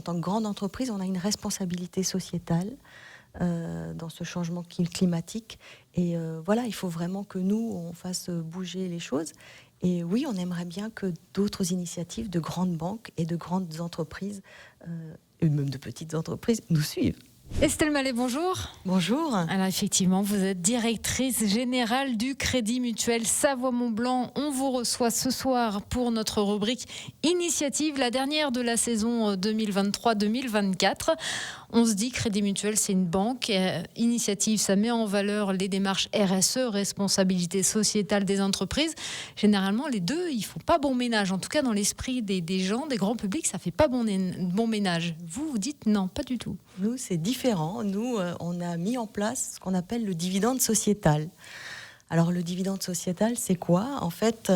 tant que grande entreprise, on a une responsabilité sociétale dans ce changement climatique. Et voilà, il faut vraiment que nous, on fasse bouger les choses. Et oui, on aimerait bien que d'autres initiatives de grandes banques et de grandes entreprises, et même de petites entreprises, nous suivent. Estelle Mallet, bonjour. Bonjour. Alors effectivement, vous êtes directrice générale du Crédit Mutuel Savoie-Mont-Blanc. On vous reçoit ce soir pour notre rubrique Initiative, la dernière de la saison 2023-2024. On se dit Crédit Mutuel, c'est une banque. Initiative, ça met en valeur les démarches RSE, responsabilité sociétale des entreprises. Généralement, les deux, ils font pas bon ménage. En tout cas, dans l'esprit des gens, des grands publics, ça fait pas bon ménage. Vous dites non, pas du tout. Nous, c'est différent. Nous, on a mis en place ce qu'on appelle le dividende sociétal. Alors, le dividende sociétal, c'est quoi ? En fait,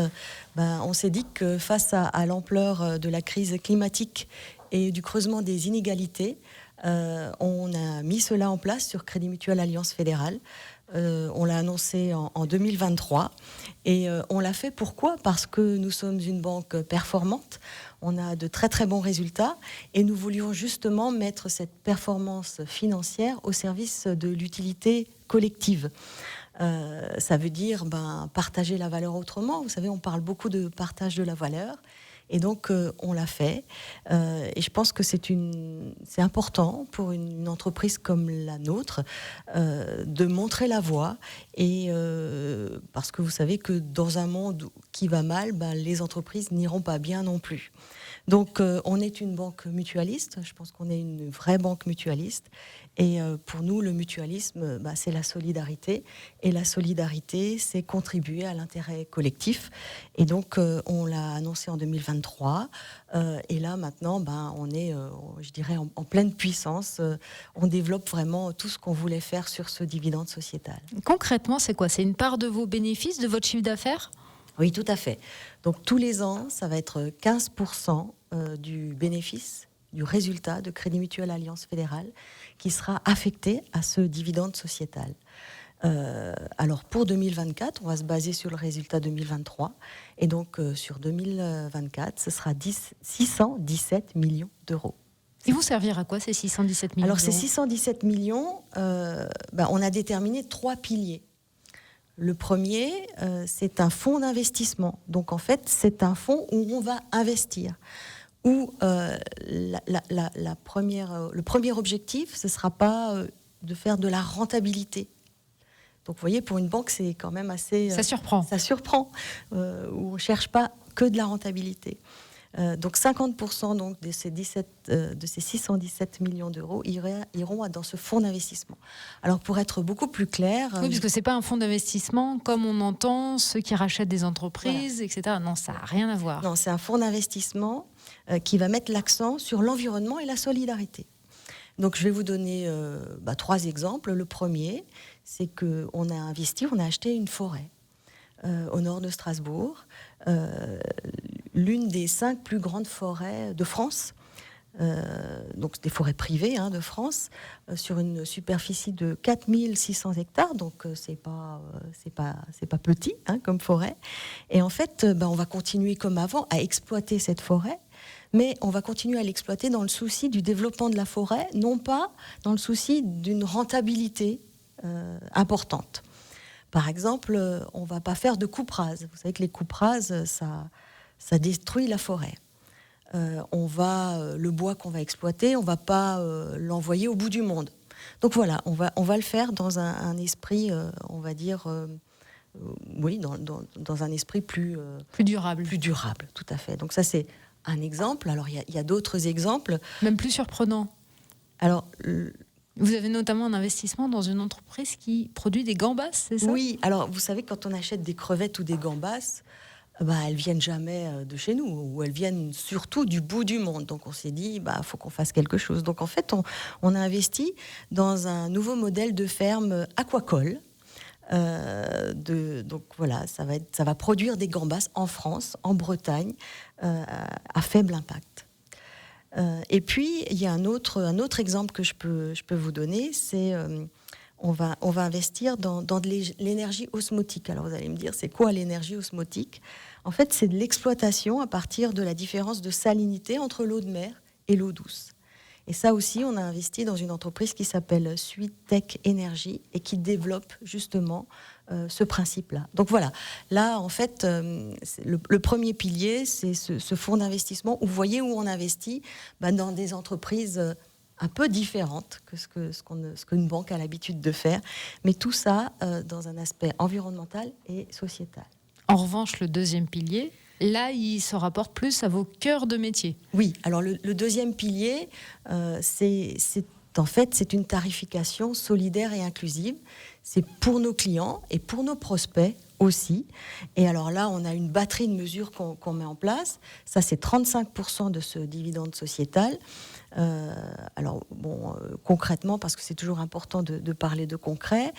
on s'est dit que face à l'ampleur de la crise climatique et du creusement des inégalités, on a mis cela en place sur Crédit Mutuel Alliance Fédérale. On l'a annoncé en 2023 et on l'a fait pourquoi ? Parce que nous sommes une banque performante, on a de très très bons résultats et nous voulions justement mettre cette performance financière au service de l'utilité collective. Ça veut dire partager la valeur autrement. Vous savez, on parle beaucoup de partage de la valeur. Et donc, on l'a fait. Et je pense que c'est important pour une entreprise comme la nôtre de montrer la voie. Et parce que vous savez que dans un monde qui va mal, les entreprises n'iront pas bien non plus. Donc, on est une banque mutualiste. Je pense qu'on est une vraie banque mutualiste. Et pour nous, le mutualisme, c'est la solidarité. Et la solidarité, c'est contribuer à l'intérêt collectif. Et donc, on l'a annoncé en 2023. Et là, maintenant, on est, je dirais, en pleine puissance. On développe vraiment tout ce qu'on voulait faire sur ce dividende sociétal. Concrètement, c'est quoi ? C'est une part de vos bénéfices, de votre chiffre d'affaires ? Oui, tout à fait. Donc, tous les ans, ça va être 15% du bénéfice, du résultat de Crédit Mutuel Alliance Fédérale qui sera affecté à ce dividende sociétal. Alors, pour 2024, on va se baser sur le résultat 2023. Et donc, sur 2024, ce sera 617 millions d'euros. Ils vont servir à quoi, ces 617 millions Alors, d'euros ? ces 617 millions, on a déterminé 3 piliers. Le premier, c'est un fonds d'investissement. Donc, en fait, c'est un fonds où on va investir. Où le premier objectif, ce ne sera pas de faire de la rentabilité. Donc, vous voyez, pour une banque, c'est quand même assez... Ça surprend. Ça surprend, où on ne cherche pas que de la rentabilité. Donc 50% donc, de ces 617 millions d'euros iront dans ce fonds d'investissement. Alors pour être beaucoup plus clair... Oui, parce que ce n'est pas un fonds d'investissement comme on entend, ceux qui rachètent des entreprises, voilà, etc. Non, ça n'a rien à voir. Non, c'est un fonds d'investissement qui va mettre l'accent sur l'environnement et la solidarité. Donc je vais vous donner 3 exemples. Le premier, c'est qu'on a acheté une forêt au nord de Strasbourg, l'une des 5 plus grandes forêts de France, donc des forêts privées de France, sur une superficie de 4600 hectares, donc c'est pas petit comme forêt. Et en fait, on va continuer comme avant à exploiter cette forêt, mais on va continuer à l'exploiter dans le souci du développement de la forêt, non pas dans le souci d'une rentabilité importante. Par exemple, on ne va pas faire de coupe rase. Vous savez que les coupes rases, ça détruit la forêt. Le bois qu'on va exploiter, on ne va pas l'envoyer au bout du monde. Donc voilà, on va le faire dans un esprit, on va dire, dans un esprit plus durable. Plus durable, tout à fait. Donc ça, c'est un exemple. Alors, il y a d'autres exemples. Même plus surprenant. Alors... Vous avez notamment un investissement dans une entreprise qui produit des gambas, c'est ça ? Oui, alors vous savez, quand on achète des crevettes ou des gambas, elles viennent jamais de chez nous, ou elles viennent surtout du bout du monde. Donc on s'est dit, faut qu'on fasse quelque chose. Donc en fait, on a investi dans un nouveau modèle de ferme aquacole. Donc voilà, ça va produire des gambas en France, en Bretagne, à faible impact. Et puis, il y a un autre exemple que je peux vous donner, c'est on va investir dans de l'énergie osmotique. Alors, vous allez me dire, c'est quoi l'énergie osmotique ? En fait, c'est de l'exploitation à partir de la différence de salinité entre l'eau de mer et l'eau douce. Et ça aussi, on a investi dans une entreprise qui s'appelle Suitech Énergie et qui développe justement ce principe-là. Donc voilà, là en fait, le premier pilier, c'est ce fonds d'investissement où vous voyez où on investit dans des entreprises un peu différentes que ce qu'une banque a l'habitude de faire, mais tout ça dans un aspect environnemental et sociétal. En revanche, le deuxième pilier, là, il se rapporte plus à vos cœurs de métier. Oui, alors le deuxième pilier, c'est une tarification solidaire et inclusive. C'est pour nos clients et pour nos prospects aussi. Et alors là, on a une batterie de mesures qu'on met en place. Ça, c'est 35% de ce dividende sociétal. Concrètement, parce que c'est toujours important de parler de concret,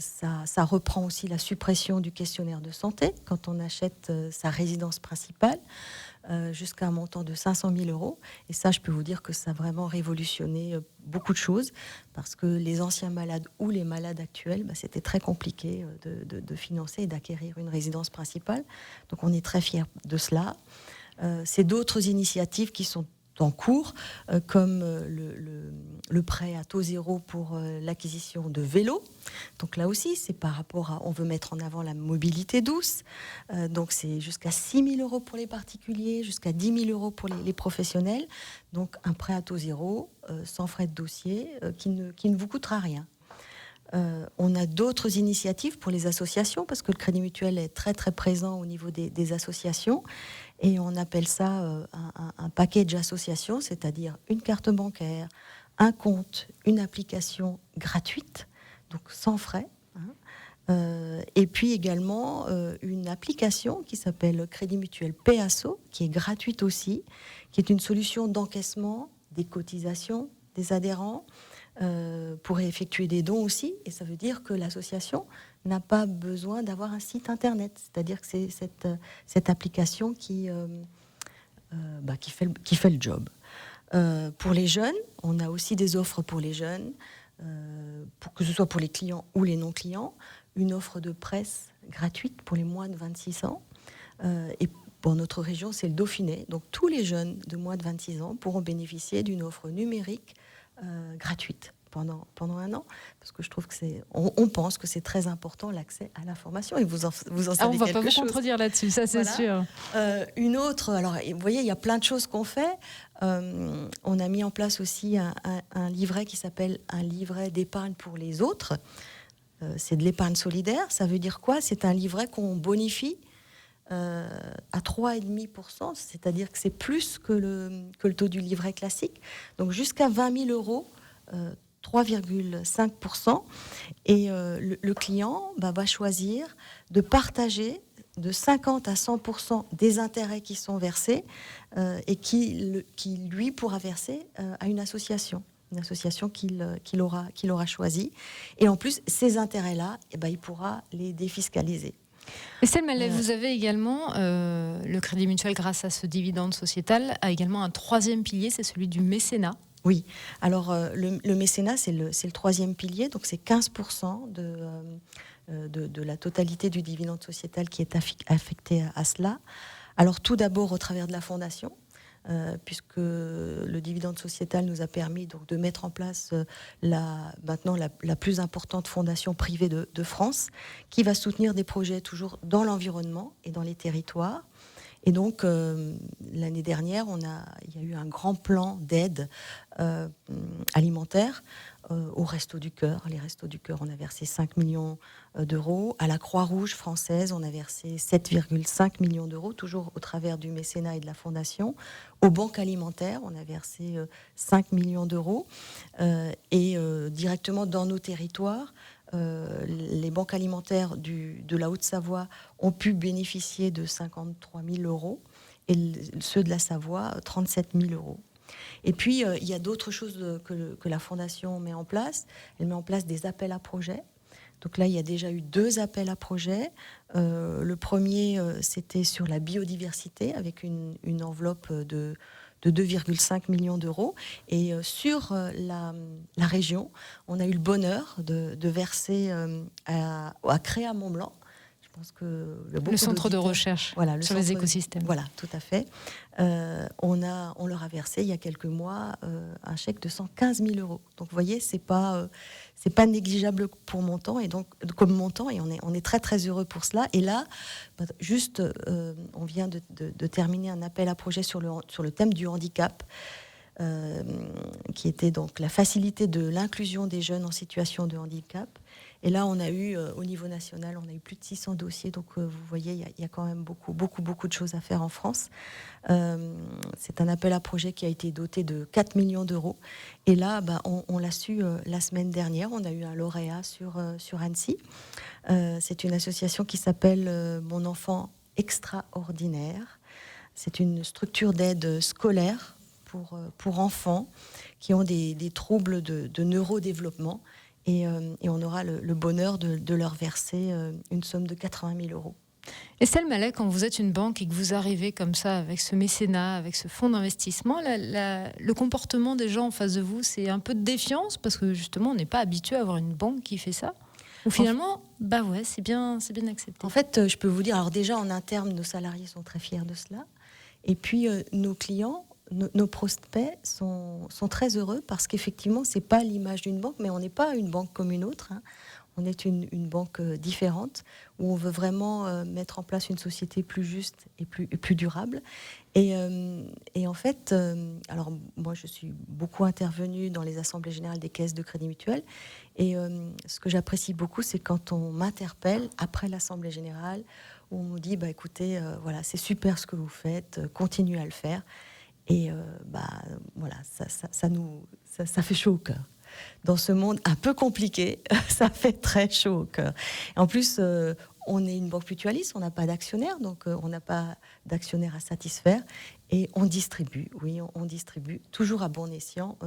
ça reprend aussi la suppression du questionnaire de santé quand on achète sa résidence principale, jusqu'à un montant de 500 000 €. Et ça, je peux vous dire que ça a vraiment révolutionné beaucoup de choses, parce que les anciens malades ou les malades actuels, c'était très compliqué de financer et d'acquérir une résidence principale. Donc on est très fiers de cela. C'est d'autres initiatives qui sont en cours, comme le prêt à taux zéro pour l'acquisition de vélos. Donc là aussi, c'est par rapport à... On veut mettre en avant la mobilité douce. Donc c'est jusqu'à 6 000 € pour les particuliers, jusqu'à 10 000 € pour les professionnels. Donc un prêt à taux zéro, sans frais de dossier, qui ne vous coûtera rien. On a d'autres initiatives pour les associations, parce que le Crédit Mutuel est très très présent au niveau des associations, et on appelle ça un package association, c'est-à-dire une carte bancaire, un compte, une application gratuite, donc sans frais, et puis également une application qui s'appelle Crédit Mutuel PASSO, qui est gratuite aussi, qui est une solution d'encaissement des cotisations des adhérents, pour effectuer des dons aussi, et ça veut dire que l'association n'a pas besoin d'avoir un site internet, c'est-à-dire que c'est cette application qui fait le job. Pour les jeunes, on a aussi des offres pour les jeunes, que ce soit pour les clients ou les non-clients, une offre de presse gratuite pour les moins de 26 ans, et pour notre région, c'est le Dauphiné, donc tous les jeunes de moins de 26 ans pourront bénéficier d'une offre numérique gratuite pendant un an, parce que je trouve que on pense que c'est très important l'accès à l'information, et vous en savez quelque chose. On ne va pas vous contredire là-dessus, ça c'est sûr. Une autre, alors vous voyez, il y a plein de choses qu'on fait. On a mis en place aussi un livret qui s'appelle un livret d'épargne pour les autres. C'est de l'épargne solidaire. Ça veut dire quoi? C'est un livret qu'on bonifie à 3,5%, c'est-à-dire que c'est plus que le taux du livret classique. Donc jusqu'à 20 000 €, 3,5%. Et le client va choisir de partager de 50 à 100% des intérêts qui sont versés, et qui lui pourra verser à une association qu'il aura choisie. Et en plus, ces intérêts-là, il pourra les défiscaliser. Estelle Mallet, vous avez également, le Crédit Mutuel, grâce à ce dividende sociétal, a également un troisième pilier, c'est celui du mécénat. Oui, alors le mécénat, c'est le troisième pilier, donc c'est 15% de la totalité du dividende sociétal qui est affecté à cela. Alors tout d'abord au travers de la fondation, puisque le dividende sociétal nous a permis donc de mettre en place maintenant la plus importante fondation privée de France, qui va soutenir des projets toujours dans l'environnement et dans les territoires. Et donc, l'année dernière, il y a eu un grand plan d'aide alimentaire aux Restos du Cœur. Les Restos du Cœur, on a versé 5 millions d'euros. À la Croix-Rouge française, on a versé 7,5 millions d'euros, toujours au travers du mécénat et de la fondation. Aux banques alimentaires, on a versé 5 millions d'euros. Et directement dans nos territoires, les banques alimentaires de la Haute-Savoie ont pu bénéficier de 53 000 € et ceux de la Savoie, 37 000 €. Et puis, il y a d'autres choses que la Fondation met en place. Elle met en place des appels à projets. Donc là, il y a déjà eu 2 appels à projets. Le premier, c'était sur la biodiversité, avec une enveloppe de 2,5 millions d'euros. Et sur la région, on a eu le bonheur de verser à Créa Mont-Blanc. Je pense que le centre de recherche sur les écosystèmes. Voilà, tout à fait. On leur a versé il y a quelques mois un chèque de 115 000 euros. Donc vous voyez, c'est pas négligeable pour montant, et donc comme montant, et on est très très heureux pour cela. Et là, juste, on vient de terminer un appel à projet sur le thème du handicap. Qui était donc la facilité de l'inclusion des jeunes en situation de handicap. Et là, on a eu, au niveau national, on a eu plus de 600 dossiers. Donc, vous voyez, il y a quand même beaucoup de choses à faire en France. C'est un appel à projet qui a été doté de 4 millions d'euros. Et là, on l'a su la semaine dernière. On a eu un lauréat sur Annecy. C'est une association qui s'appelle Mon enfant extraordinaire. C'est une structure d'aide scolaire pour enfants qui ont des troubles de neurodéveloppement, et on aura le bonheur de leur verser une somme de 80 000 euros. Estelle Mallet, quand vous êtes une banque et que vous arrivez comme ça avec ce mécénat, avec ce fonds d'investissement, le comportement des gens en face de vous, c'est un peu de défiance parce que justement on n'est pas habitué à avoir une banque qui fait ça? Ou finalement, c'est bien accepté. En fait, je peux vous dire, alors déjà en interne, nos salariés sont très fiers de cela, et puis nos clients, nos prospects sont très heureux parce qu'effectivement, c'est pas l'image d'une banque, mais on n'est pas une banque comme une autre. On est une banque différente où on veut vraiment mettre en place une société plus juste et plus durable. Et en fait, alors moi, je suis beaucoup intervenue dans les assemblées générales des caisses de Crédit Mutuel. Et ce que j'apprécie beaucoup, c'est quand on m'interpelle après l'assemblée générale, où on me dit, écoutez, voilà, c'est super ce que vous faites, continuez à le faire. Et voilà, ça fait chaud au cœur. Dans ce monde un peu compliqué, ça fait très chaud au cœur. Et en plus, on est une banque mutualiste, on n'a pas d'actionnaire, donc on n'a pas d'actionnaire à satisfaire. Et on distribue, on distribue toujours à bon escient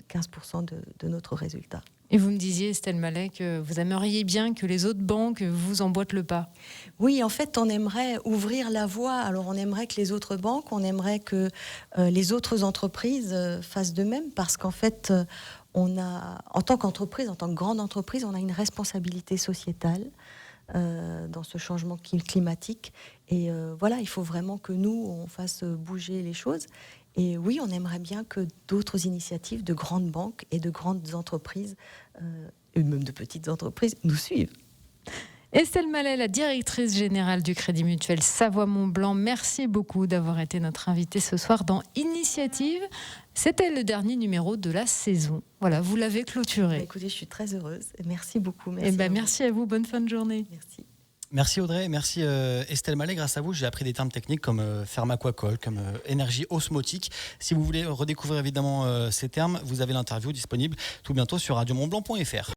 15% de notre résultat. Et vous me disiez, Estelle Mallet, que vous aimeriez bien que les autres banques vous emboîtent le pas. Oui, en fait, on aimerait ouvrir la voie. Alors, on aimerait que les autres banques, on aimerait que les autres entreprises fassent de même, parce qu'en fait, en tant qu'entreprise, en tant que grande entreprise, on a une responsabilité sociétale dans ce changement climatique. Et voilà, il faut vraiment que nous, on fasse bouger les choses. Et oui, on aimerait bien que d'autres initiatives de grandes banques et de grandes entreprises, et même de petites entreprises, nous suivent. Estelle Mallet, la directrice générale du Crédit Mutuel Savoie-Mont-Blanc, merci beaucoup d'avoir été notre invitée ce soir dans Initiative. C'était le dernier numéro de la saison. Voilà, vous l'avez clôturé. Écoutez, je suis très heureuse. Merci beaucoup. Merci à vous. Bonne fin de journée. Merci. Merci Audrey, merci Estelle Mallet. Grâce à vous, j'ai appris des termes techniques comme thermaquacol, comme énergie osmotique. Si vous voulez redécouvrir évidemment ces termes, vous avez l'interview disponible tout bientôt sur radiomontblanc.fr.